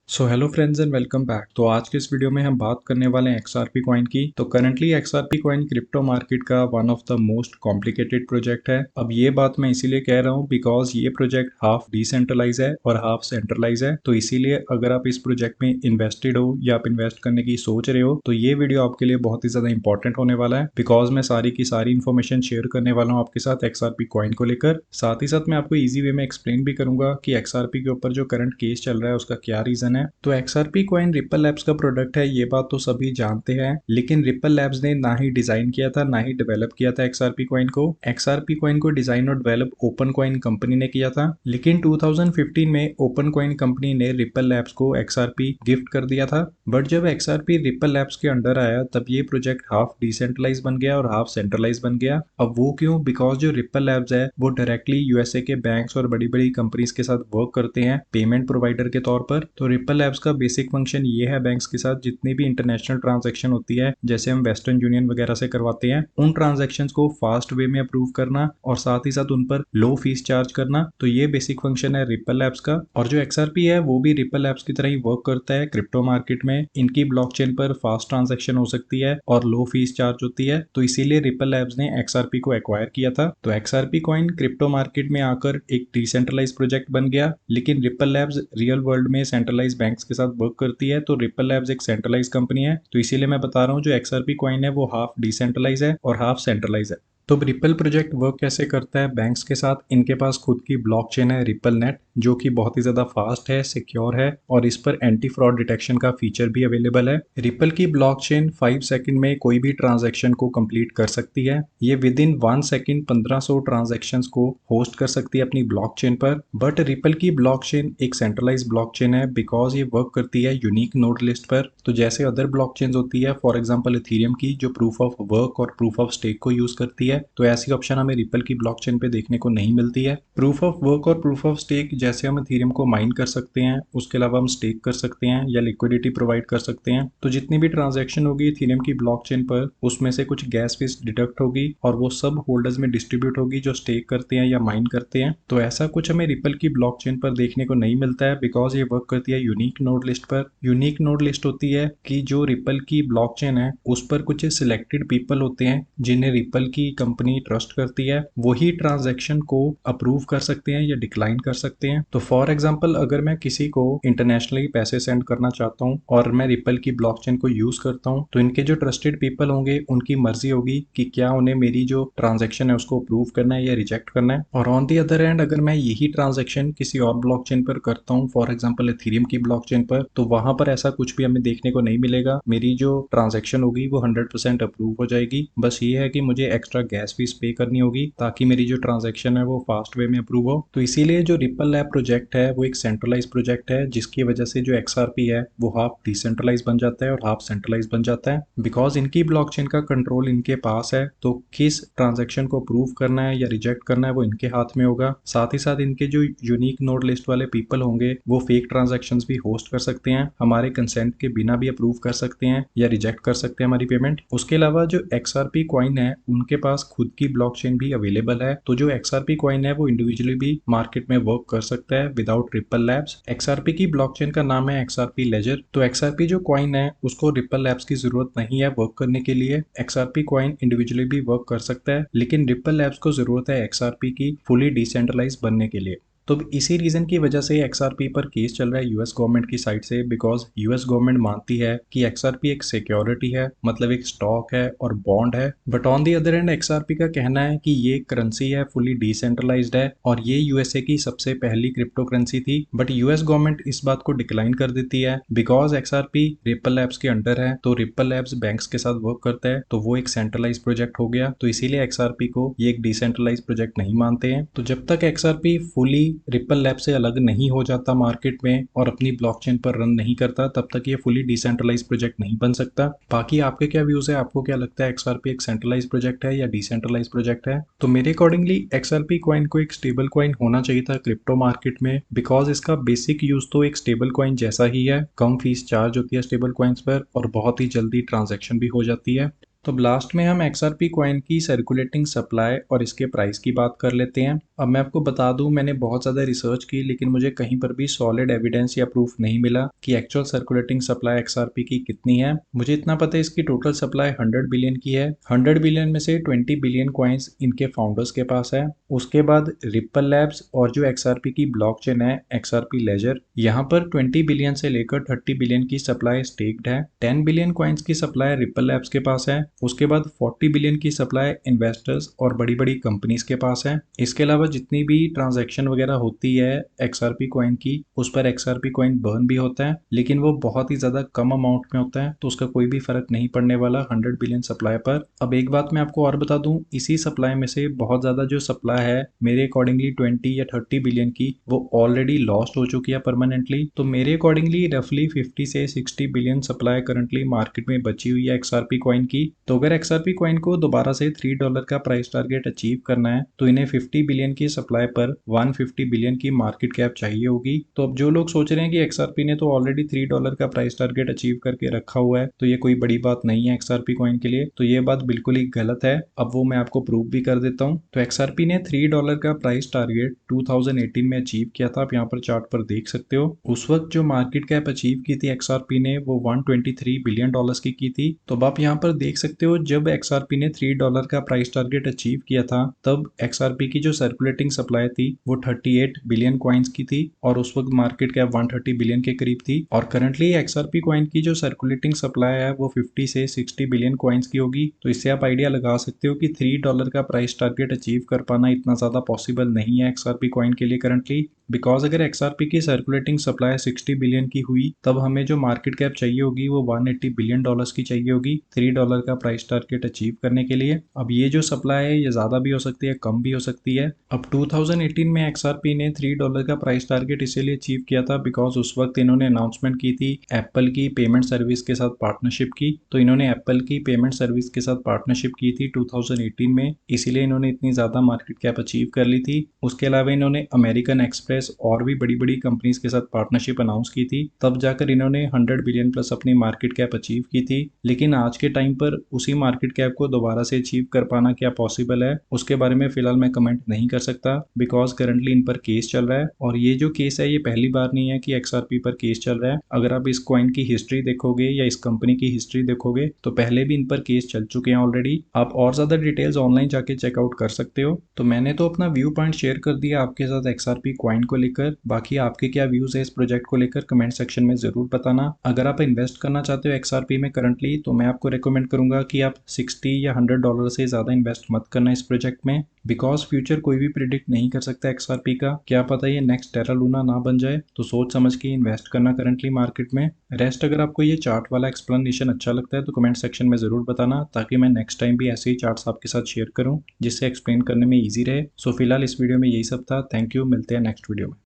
So hello friends and welcome back. तो आज के इस वीडियो में हम बात करने वाले हैं XRP कॉइन की। तो currently XRP coin crypto market का one of the most complicated project है। अब ये बात मैं इसीलिए कह रहा हूँ बिकॉज ये प्रोजेक्ट हाफ डिसेंट्रलाइज है और हाफ सेंट्रलाइज है। तो इसीलिए अगर आप इस प्रोजेक्ट में इन्वेस्टेड हो या आप इन्वेस्ट करने की सोच रहे हो तो ये वीडियो आपके लिए बहुत ही ज्यादा इंपॉर्टेंट होने वाला है बिकॉज मैं सारी की सारी इन्फॉर्मेशन शेयर करने वाला हूँ आपके साथ XRP कॉइन को लेकर। साथ ही साथ मैं आपको इजी वे में एक्सप्लेन भी करूंगा कि XRP के ऊपर जो करंट केस चल रहा है उसका क्या रीजन है। तो XRP कॉइन रिपल लैब्स का प्रोडक्ट है, ये बात तो सभी जानते हैं, लेकिन रिपल लैब्स ने ना ही डिजाइन किया था ना ही डेवलप किया था XRP कॉइन को। XRP कॉइन को डिजाइन और डेवलप ओपन कॉइन कंपनी ने किया था, लेकिन 2015 में ओपन कॉइन कंपनी ने रिपल लैब्स को XRP गिफ्ट कर दिया था। बट जब XRP रिपल लैब्स के अंडर आया तब ये प्रोजेक्ट हाफ डिसेंट्रलाइज बन गया और हाफ सेंट्रलाइज बन गया। अब वो क्यों? बिकॉज जो रिपल लैब्स है वो डायरेक्टली यूएसए के बैंक्स और बड़ी बड़ी कंपनीज के साथ वर्क करते हैं पेमेंट प्रोवाइडर के तौर पर। तो रिपल लैब्स का बेसिक फंक्शन ये है बैंक्स के साथ जितनी भी इंटरनेशनल ट्रांजैक्शन होती है जैसे हम वेस्टर्न यूनियन वगैरह से करवाते हैं उन ट्रांजैक्शंस को फास्ट वे में अप्रूव करना और साथ ही साथ उन पर लो फीस चार्ज करना। तो ये बेसिक फंक्शन है रिपल लैब्स का। और जो XRP है वो भी रिपल लैब्स की तरह ही वर्क करता है क्रिप्टो मार्केट में। इनकी ब्लॉकचेन पर फास्ट ट्रांजैक्शन हो सकती है और लो फीस चार्ज होती है, तो इसीलिए रिपल लैब्स ने XRP को एक्वायर किया था। तो XRP कॉइन क्रिप्टो मार्केट में आकर एक डिसेंट्रलाइज प्रोजेक्ट बन गया, लेकिन रिपल लैब्स रियल वर्ल्ड में सेंट्रलाइज बैंक्स के साथ वर्क करती है। तो रिपल लैब्स एक सेंट्रलाइज कंपनी है, तो इसीलिए मैं बता रहा हूँ जो XRP कॉइन है वो हाफ डिसेंट्रलाइज है और हाफ सेंट्रलाइज है। तो रिपल प्रोजेक्ट वर्क कैसे करता है बैंक्स के साथ? इनके पास खुद की ब्लॉकचेन है रिपल नेट, जो कि बहुत ही ज्यादा फास्ट है, सिक्योर है और इस पर एंटी फ्रॉड डिटेक्शन का फीचर भी अवेलेबल है। रिपल की ब्लॉकचेन 5 सेकंड में कोई भी ट्रांजैक्शन को कंप्लीट कर सकती है। ये विद इन 1 सेकंड 1500 ट्रांजैक्शंस को होस्ट कर सकती है अपनी ब्लॉकचेन पर। बट रिपल की ब्लॉकचेन एक सेंट्रलाइज ब्लॉकचेन है बिकॉज ये वर्क करती है यूनिक नोड लिस्ट पर। तो जैसे अदर ब्लॉकचेन होती है फॉर एग्जाम्पल इथेरियम की जो प्रूफ ऑफ वर्क और प्रूफ ऑफ स्टेक को यूज करती है, तो ऐसी ऑप्शन हमें रिपल की ब्लॉकचेन पे देखने को नहीं मिलती है। प्रूफ ऑफ वर्क और प्रूफ ऑफ स्टेक जैसे हम इथेरियम को माइन कर सकते हैं, उसके अलावा हम स्टेक कर सकते हैं या लिक्विडिटी प्रोवाइड कर सकते हैं। तो जितनी भी ट्रांजैक्शन होगी इथेरियम की ब्लॉकचेन पर उसमें से कुछ गैस फीस डिडक्ट होगी और वो सब होल्डर्स में डिस्ट्रीब्यूट होगी जो स्टेक करते हैं या माइन करते हैं। तो ऐसा कुछ हमें रिपल की ब्लॉकचेन पर देखने को नहीं मिलता है बिकॉज ये वर्क करती है यूनिक नोड लिस्ट पर। यूनिक नोड लिस्ट होती है कि जो रिपल की ब्लॉकचेन है उस पर कुछ सिलेक्टेड पीपल होते हैं जिन्हें रिपल की कंपनी ट्रस्ट करती है, वही ट्रांजैक्शन को अप्रूव कर सकते हैं या डिक्लाइन कर सकते हैं। तो फॉर एग्जांपल अगर मैं किसी को इंटरनेशनली पैसे सेंड करना चाहता हूं और मैं रिपल की ब्लॉकचेन को यूज करता हूं, तो इनके जो ट्रस्टेड पीपल होंगे उनकी मर्जी होगी कि क्या उन्हें मेरी जो ट्रांजैक्शन है उसको अप्रूव करना है या रिजेक्ट करना है। और ऑन दी अदर हैंड अगर मैं यही ट्रांजैक्शन किसी और ब्लॉकचेन पर करता हूं फॉर एग्जांपल इथेरियम की ब्लॉकचेन पर, तो वहां पर ऐसा कुछ भी हमें देखने को नहीं मिलेगा। मेरी जो ट्रांजैक्शन होगी वो 100% अप्रूव हो जाएगी। बस ये है कि मुझे एक्स्ट्रा गैस फीस पे करनी होगी ताकि मेरी जो ट्रांजैक्शन है वो फास्ट वे में अप्रूव हो। तो इसीलिए जो रिपल लैब प्रोजेक्ट है वो एक सेंट्रलाइज प्रोजेक्ट है जिसकी वजह से जो XRP है वो हाफ डिसेंट्रलाइज बन जाता है और हाफ सेंट्रलाइज बन जाता है बिकॉज इनकी ब्लॉकचेन का कंट्रोल इनके पास है। तो किस ट्रांजैक्शन को अप्रूव करना है या रिजेक्ट करना है वो इनके हाथ में होगा। साथ ही साथ इनके जो यूनिक नोड लिस्ट वाले पीपल होंगे वो फेक ट्रांजैक्शन भी होस्ट कर सकते हैं, हमारे कंसेंट के बिना भी अप्रूव कर सकते हैं या रिजेक्ट कर सकते हैं हमारी पेमेंट। उसके अलावा जो XRP कॉइन है उनके पास खुद की ब्लॉकचेन भी अवेलेबल है। तो जो XRP कॉइन है वो इंडिविजुअली भी मार्केट में वर्क कर सकता है विदाउट रिपल लैब्स। XRP की ब्लॉकचेन का नाम है XRP लेजर। तो XRP जो कॉइन है उसको रिपल लैब्स की जरूरत नहीं है वर्क करने के लिए। XRP कॉइन इंडिविजुअली भी वर्क कर सकता है, लेकिन रिपल लैब्स को जरूरत है XRP की फुली डिसेंट्रलाइज बनने के लिए। तो इसी रीजन की वजह से XRP पर केस चल रहा है यूएस गवर्नमेंट की साइड से बिकॉज यूएस गवर्नमेंट मानती है कि XRP एक सिक्योरिटी है, मतलब एक स्टॉक है और बॉन्ड है। But on the other hand XRP का कहना है कि ये करेंसी है, फुली डिसेंट्रलाइज्ड है और ये यूएसए की सबसे पहली क्रिप्टो करेंसी थी। बट यूएस गवर्नमेंट इस बात को डिक्लाइन कर देती है बिकॉज XRP रिपल लैब्स के अंडर है। तो रिपल लैब्स बैंक्स के साथ वर्क करता है तो वो एक सेंट्रलाइज प्रोजेक्ट हो गया, तो इसीलिए XRP को ये एक डिसेंट्रलाइज प्रोजेक्ट नहीं मानते हैं। तो जब तक XRP फुली रिपल लैब से अलग नहीं हो जाता मार्केट में और अपनी ब्लॉकचेन पर रन नहीं करता तब तक ये फुली डिसेंट्रलाइज प्रोजेक्ट नहीं बन सकता। बाकी आपके क्या व्यूज है? आपको क्या लगता है XRP एक सेंट्रलाइज प्रोजेक्ट है या डिसेंट्रलाइज प्रोजेक्ट है? तो मेरे अकॉर्डिंगली XRP कॉइन को एक स्टेबल कॉइन होना चाहिए था क्रिप्टो मार्केट में बिकॉज इसका बेसिक यूज तो एक स्टेबल कॉइन जैसा ही है। कम फीस चार्ज होती है स्टेबल कॉइन्स पर और बहुत ही जल्दी ट्रांजेक्शन भी हो जाती है। तो लास्ट में हम XRP कॉइन की सर्कुलेटिंग सप्लाई और इसके प्राइस की बात कर लेते हैं। अब मैं आपको बता दूं, मैंने बहुत ज़्यादा रिसर्च की लेकिन मुझे कहीं पर भी सॉलिड एविडेंस या प्रूफ नहीं मिला कि एक्चुअल सर्कुलेटिंग सप्लाई XRP की कितनी है। मुझे इतना पता है इसकी टोटल सप्लाई 100 बिलियन की है। 100 बिलियन में से 20 बिलियन कॉइन्स इनके फाउंडर्स के पास है। उसके बाद रिपल लैब्स और जो XRP की ब्लॉकचेन है XRP लेजर, यहाँ पर 20 बिलियन से लेकर 30 बिलियन की सप्लाई स्टेक्ड है। 10 बिलियन कॉइन्स की सप्लाई रिपल लैब्स के पास है। उसके बाद 40 बिलियन की सप्लाई इन्वेस्टर्स और बड़ी बड़ी कंपनीज के पास है। इसके अलावा जितनी भी ट्रांजैक्शन वगैरह होती है XRP कॉइन की, उस पर XRP कॉइन बर्न भी होता है, लेकिन वो बहुत ही ज्यादा कम अमाउंट में होता है, तो उसका कोई भी फर्क नहीं पड़ने वाला 100 बिलियन सप्लाई पर। अब एक बात मैं आपको और बता दूं, इसी सप्लाई में से बहुत ज्यादा जो सप्लाई है मेरे अकॉर्डिंगली 20 या 30 बिलियन की, वो ऑलरेडी लॉस्ट हो चुकी है परमानेंटली। तो मेरे अकॉर्डिंगली रफली 50 से 60 बिलियन सप्लाई करंटली मार्केट में बची हुई है XRP कॉइन की। तो अगर XRP कॉइन को दोबारा से $3 का प्राइस टारगेट अचीव करना है तो इन्हें 50 बिलियन की सप्लाई पर 150 बिलियन की मार्केट कैप चाहिए होगी। तो अब जो लोग सोच रहे हैं कि XRP ने तो ऑलरेडी $3 का प्राइस टारगेट अचीव करके रखा हुआ है तो ये कोई बड़ी बात नहीं है XRP कॉइन के लिए, तो ये बात बिल्कुल ही गलत है। अब वो मैं आपको प्रूव भी कर देता हूँ। तो XRP ने $3 का प्राइस टारगेट 2018 में अचीव किया था। आप यहाँ पर चार्ट पर देख सकते हो। उस वक्त जो मार्केट कैप अचीव की थी XRP ने वो 123 बिलियन डॉलर्स की थी। तो अब आप यहाँ पर देख सकते हो, जब XRP ने $3 का प्राइस टारगेट अचीव किया था तब XRP की जो सर्कुलेटिंग सप्लाई थी वो 38 बिलियन कॉइन्स की थी और उस वक्त मार्केट कैप 130 बिलियन के करीब थी। और करंटली XRP कॉइन की जो सर्कुलेटिंग सप्लाई है वो 50 से 60 बिलियन कॉइन्स की होगी। तो इससे आप आइडिया लगा सकते हो कि $3 का प्राइस टारगेट अचीव कर पाना इतना ज्यादा पॉसिबल नहीं है XRP कॉइन के लिए करंटली। बिकॉज अगर XRP की सर्कुलेटिंग सप्लाई 60 बिलियन की हुई तब हमें जो मार्केट कैप चाहिए होगी वो 180 बिलियन डॉलर्स की चाहिए होगी $3 का प्राइस टारगेट अचीव करने के लिए। अब ये जो सप्लाई है ये ज्यादा भी हो सकती है, कम भी हो सकती है। अब 2018 में XRP ने $3 का प्राइस टारगेट इसीलिए अचीव किया था बिकॉज उस वक्त इन्होंने अनाउंसमेंट की थी एप्पल की पेमेंट सर्विस के साथ पार्टनरशिप की। तो इन्होंने एप्पल की पेमेंट सर्विस के साथ पार्टनरशिप की थी 2018 में, इसीलिए इन्होंने इतनी ज्यादा मार्केट कैप अचीव कर ली थी। उसके अलावा इन्होंने अमेरिकन एक्सप्रेस और भी बड़ी बड़ी कंपनीज के साथ पार्टनरशिप अनाउंस की थी, तब जाकर इन्होंने 100 बिलियन प्लस अपनी मार्केट कैप अचीव की थी। लेकिन आज के टाइम पर उसी मार्केट कैप को दोबारा से अचीव कर पाना क्या पॉसिबल है, उसके बारे में फिलहाल मैं कमेंट नहीं कर सकता बिकॉज करंटली इन पर केस चल रहा है। और ये जो केस है ये पहली बार नहीं है कि XRP पर केस चल रहा है। अगर आप इस कॉइन की हिस्ट्री देखोगे या इस कंपनी की हिस्ट्री देखोगे तो पहले भी इन पर केस चल चुके हैं ऑलरेडी। आप और ज्यादा डिटेल्स ऑनलाइन जाके चेकआउट कर सकते हो। तो मैंने तो अपना व्यू पॉइंट शेयर कर दिया आपके साथ XRP कॉइन को लेकर। बाकी आपके क्या व्यूज है इस प्रोजेक्ट को लेकर कमेंट सेक्शन में जरूर बताना। अगर आप इन्वेस्ट करना चाहते हो XRP में करंटली तो मैं आपको रेकमेंड करूंगा कि आप 60 या $100 से ज्यादा इन्वेस्ट मत करना इस प्रोजेक्ट में बिकॉज फ्यूचर कोई भी प्रिडिक्ट नहीं कर सकता XRP का। क्या पता ये नेक्स्ट टेरा लूना ना बन जाए, तो सोच समझ के इन्वेस्ट करना करंटली मार्केट में। रेस्ट अगर आपको ये चार्ट वाला एक्सप्लेनेशन अच्छा लगता है तो कमेंट सेक्शन में जरूर बताना ताकि मैं नेक्स्ट टाइम भी ऐसे ही चार्ट्स आपके साथ शेयर करूं जिससे एक्सप्लेन करने में ईजी रहे। सो फिलहाल इस वीडियो में यही सब था। थैंक यू, मिलते हैं नेक्स्ट वीडियो में।